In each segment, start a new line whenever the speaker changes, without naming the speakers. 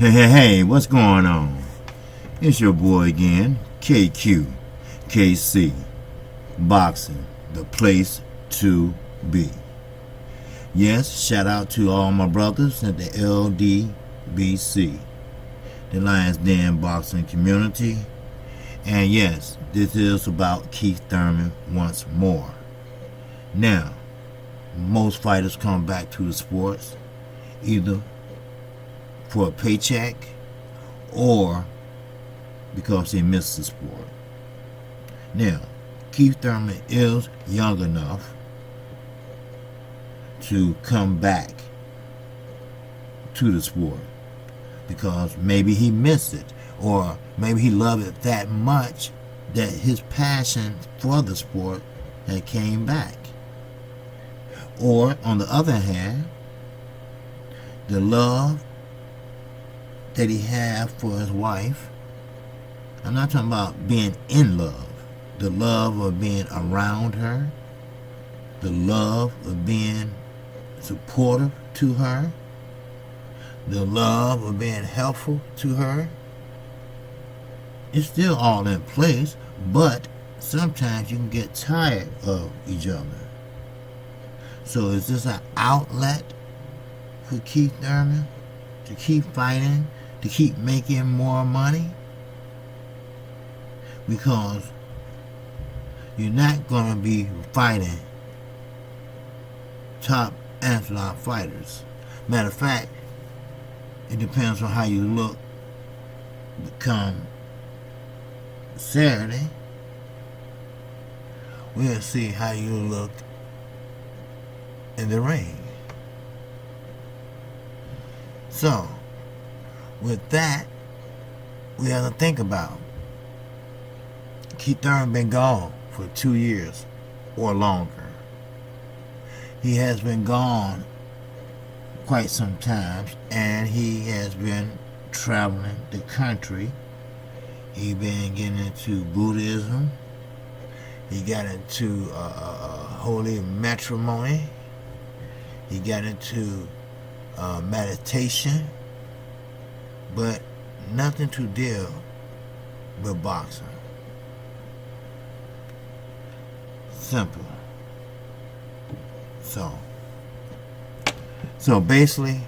Hey, what's going on? It's your boy again, KC, Boxing, the place to be. Yes, shout out to all my brothers at the LDBC, the Lions Den Boxing Community. And yes, this is about Keith Thurman once more. Now, most fighters come back to the sports either for a paycheck or because they missed the sport. Now, Keith Thurman is young enough to come back to the sport because maybe he missed it, or maybe he loved it that much that his passion for the sport had came back. Or on the other hand, the love that he had for his wife, I'm not talking about being in love, the love of being around her, the love of being supportive to her, the love of being helpful to her. It's still all in place, but sometimes you can get tired of each other. So is this an outlet for Keith Thurman to keep fighting, to keep making more money? Because you're not going to be fighting top echelon fighters. Matter of fact, it depends on how you look come Saturday. We'll see how you look in the ring. So, with that, we have to think about Keith Thurman been gone for 2 years or longer. He has been gone quite some time, and he has been traveling the country. He been getting into Buddhism. He got into holy matrimony. He got into meditation, but nothing to deal with boxing. Simple. So basically,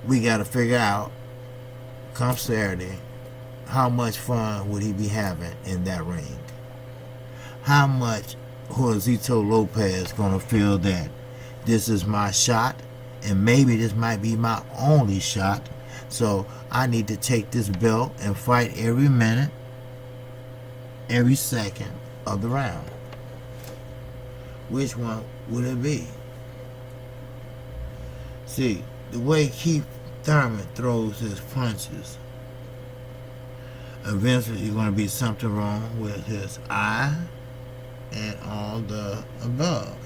we got to figure out, come Saturday, how much fun would he be having in that ring? How much Josito Lopez gonna feel that this is my shot, and maybe this might be my only shot, so I need to take this belt and fight every minute, every second of the round? Which one would it be? See, the way Keith Thurman throws his punches, eventually there's going to be something wrong with his eye and all the above.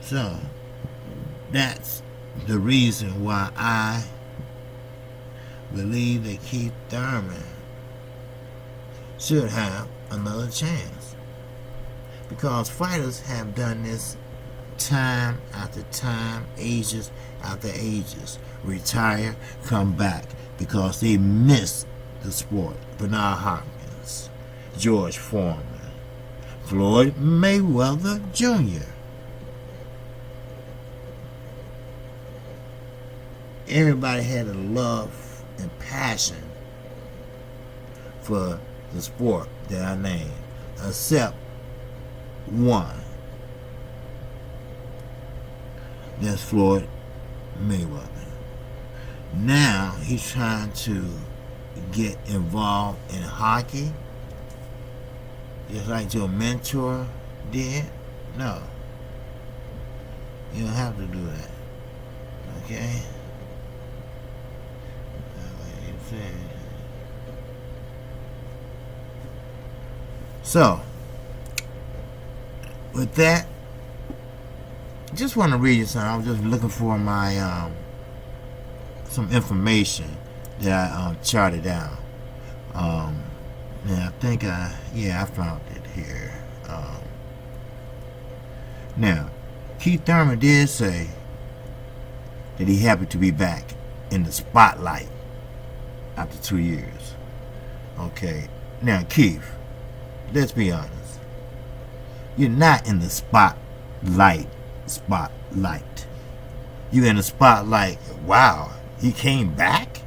So, that's the reason why I believe that Keith Thurman should have another chance. Because fighters have done this time after time, ages after ages. Retire, come back, because they miss the sport. Bernard Hopkins, George Foreman, Floyd Mayweather Jr. Everybody had a love and passion for the sport that I named, except one. That's Floyd Mayweather. Now he's trying to get involved in hockey, just like your mentor did. No, you don't have to do that. Okay? So, with that, just want to read you something. I was just looking for my some information that I charted down. And I think I found it here. Now, Keith Thurman did say that he happy to be back in the spotlight after 2 years. Okay, now Keith, let's be honest. You're not in the spotlight. You're in the spotlight. Wow, he came back?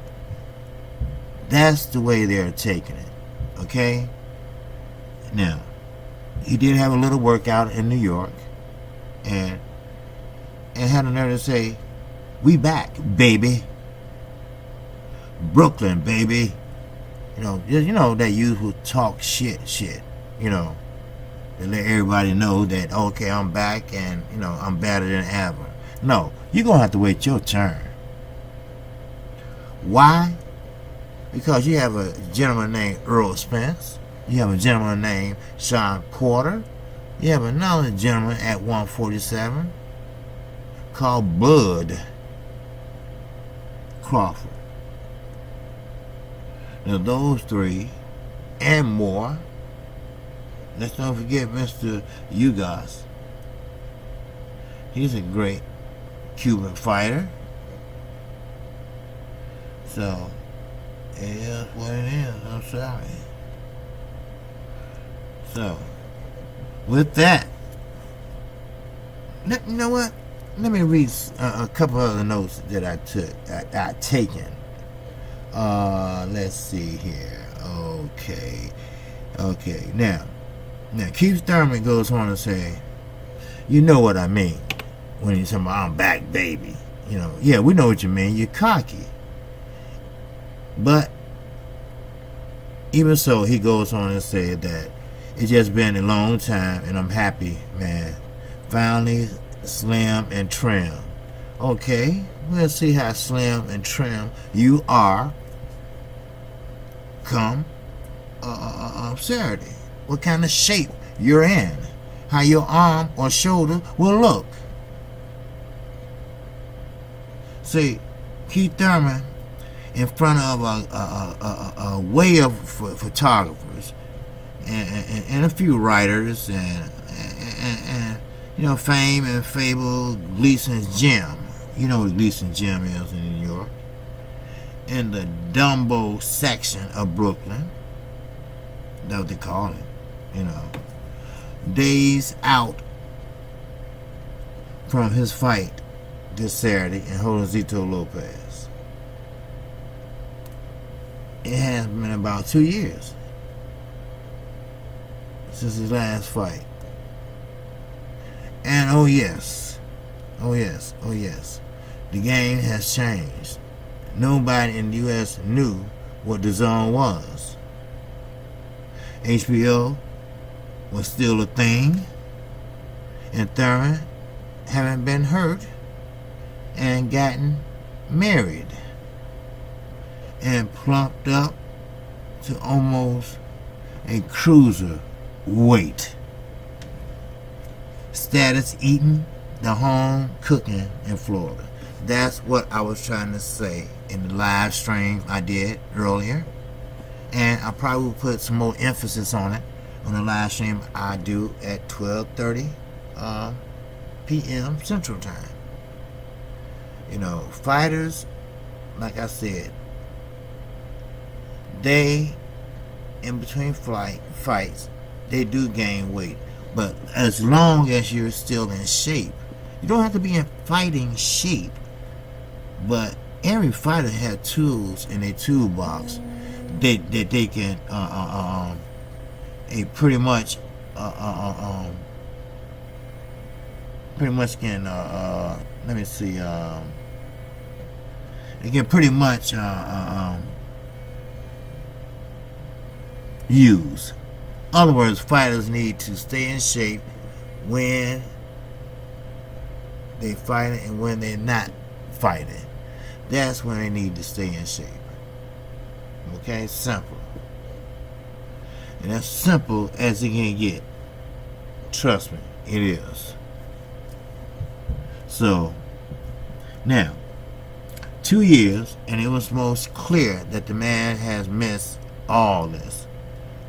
That's the way they're taking it. Okay? Now, he did have a little workout in New York and had a nerve to say, we back, baby. Brooklyn, baby. You know that youth will talk shit. You know, to let everybody know that, okay, I'm back and, I'm better than ever. No, you're going to have to wait your turn. Why? Because you have a gentleman named Earl Spence. You have a gentleman named Sean Porter. You have another gentleman at 147 called Bud Crawford. Now those three and more. Let's not forget Mr. Ugas. He's a great Cuban fighter. So, it is what it is. I'm sorry. So, with that, you know what? Let me read a couple other notes that I taken. Let's see here. Okay. Now, Keith Thurman goes on to say, you know what I mean when he's talking about I'm back, baby. Yeah, we know what you mean. You're cocky. But even so, he goes on to say that it's just been a long time and I'm happy, man. Finally, slim and trim. Okay, we'll see how slim and trim you are come Saturday. What kind of shape you're in. How your arm or shoulder will look. See, Keith Thurman, in front of a way of photographers and a few writers and fame and fable Gleason's Gym. You know what Gleason's Gym is in New York. In the Dumbo section of Brooklyn. That's what they call it. Days out from his fight this Saturday in Josecito Lopez. It has been about 2 years since his last fight. And oh yes, the game has changed. Nobody in the U.S. knew what the zone was. HBO was still a thing, and Thurman having been hurt and gotten married and plumped up to almost a cruiser weight status, eating the home cooking in Florida. That's what I was trying to say in the live stream I did earlier, and I probably will put some more emphasis on it on the live stream I do at 12:30 p.m. Central Time. Fighters, like I said, they, in between fights, they do gain weight. But as long as you're still in shape, you don't have to be in fighting shape. But every fighter has tools in their toolbox that they can pretty much can let me see they can pretty much use. In other words, fighters need to stay in shape when they fighting and when they're not fighting. That's when they need to stay in shape. Okay, simple. And that's simple as it can get. Trust me, it is. So, now, 2 years, and it was most clear that the man has missed all this.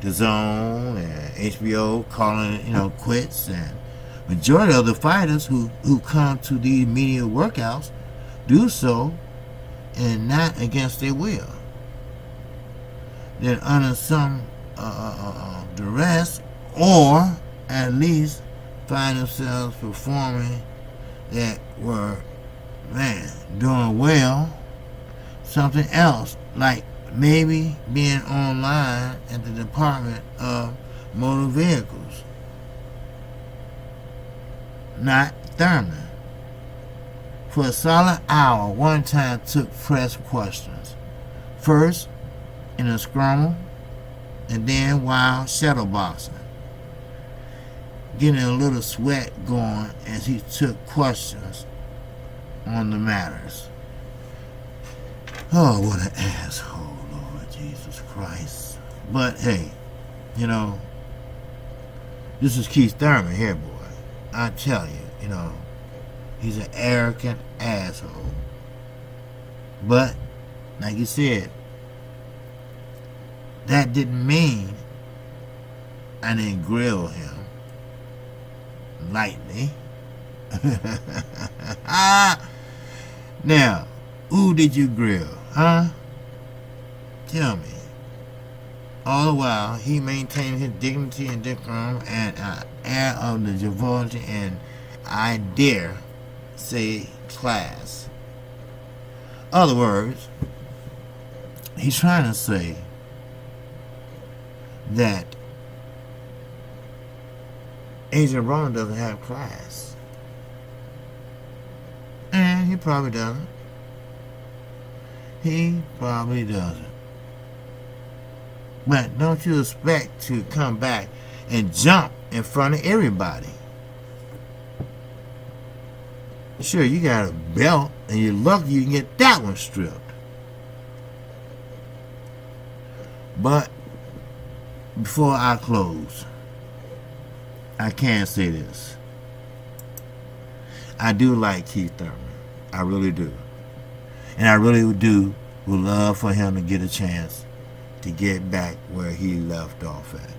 The Zone and HBO calling it, quits, and majority of the fighters who come to these media workouts do so and not against their will. They're under some duress, or at least find themselves performing that were, doing well. Something else, like maybe being online at the Department of Motor Vehicles. Not Thurman. For a solid hour, one time took press questions. First in a scrum, and then while shadowboxing. Getting a little sweat going as he took questions on the matters. Oh, what an asshole, Lord Jesus Christ. But hey, this is Keith Thurman here, boy. I tell you, he's an arrogant asshole. But, like you said, that didn't mean I didn't grill him lightly. Now, who did you grill, huh? Tell me. All the while, he maintained his dignity and decorum and air of the devotion and, I dare say, class. Other words, he's trying to say that Agent Roman doesn't have class. And he probably doesn't. He probably doesn't. But don't you expect to come back and jump in front of everybody. Sure, you got a belt and you're lucky you can get that one stripped. But before I close, I can say this. I do like Keith Thurman. I really do. And I really would love for him to get a chance to get back where he left off at.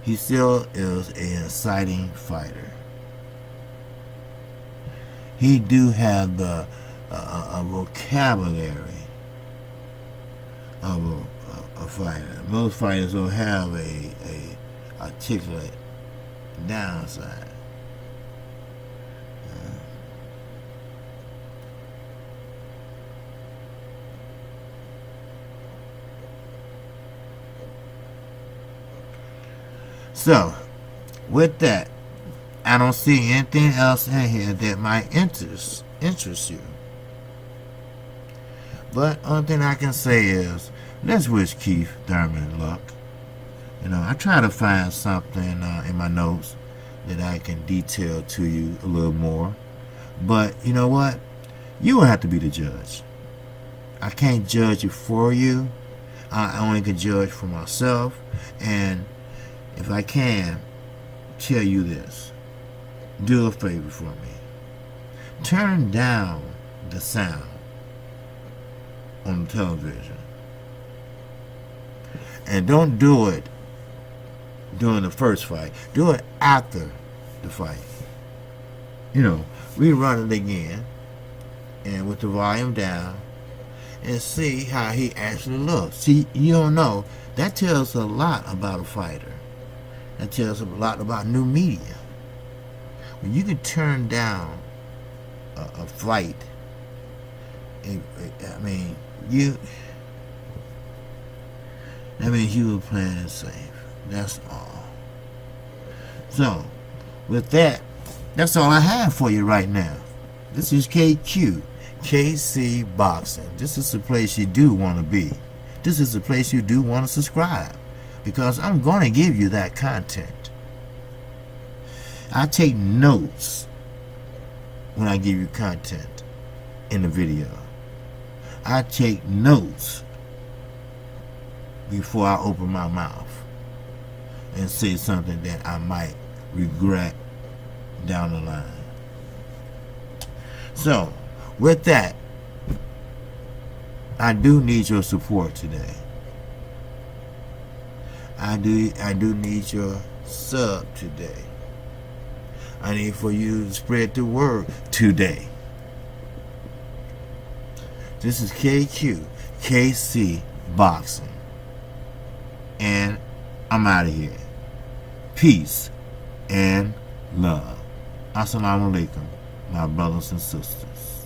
He still is an exciting fighter. He do have the a vocabulary of a fighter. Most fighters don't have a articulate downside. So, with that, I don't see anything else in here that might interest you. But only thing I can say is, let's wish Keith Thurman luck. I try to find something in my notes that I can detail to you a little more. But you know what? You will have to be the judge. I can't judge it for you. I only can judge for myself. And if I can tell you this, do a favor for me. Turn down the sound on the television. And don't do it during the first fight. Do it after the fight. Rerun it again and with the volume down and see how he actually looks. See, you don't know. That tells a lot about a fighter. That tells a lot about new media. When you can turn down a fight, that means you were playing it safe. That's all. So, with that, that's all I have for you right now. This is KQ, KC Boxing. This is the place you do want to be. This is the place you do want to subscribe, because I'm going to give you that content. I take notes when I give you content in the video. I take notes before I open my mouth and say something that I might regret down the line. So, with that, I do need your support today. I do need your sub today. I need for you to spread the word today. This is KC Boxing. And I'm out of here. Peace and love. Assalamu alaikum, my brothers and sisters.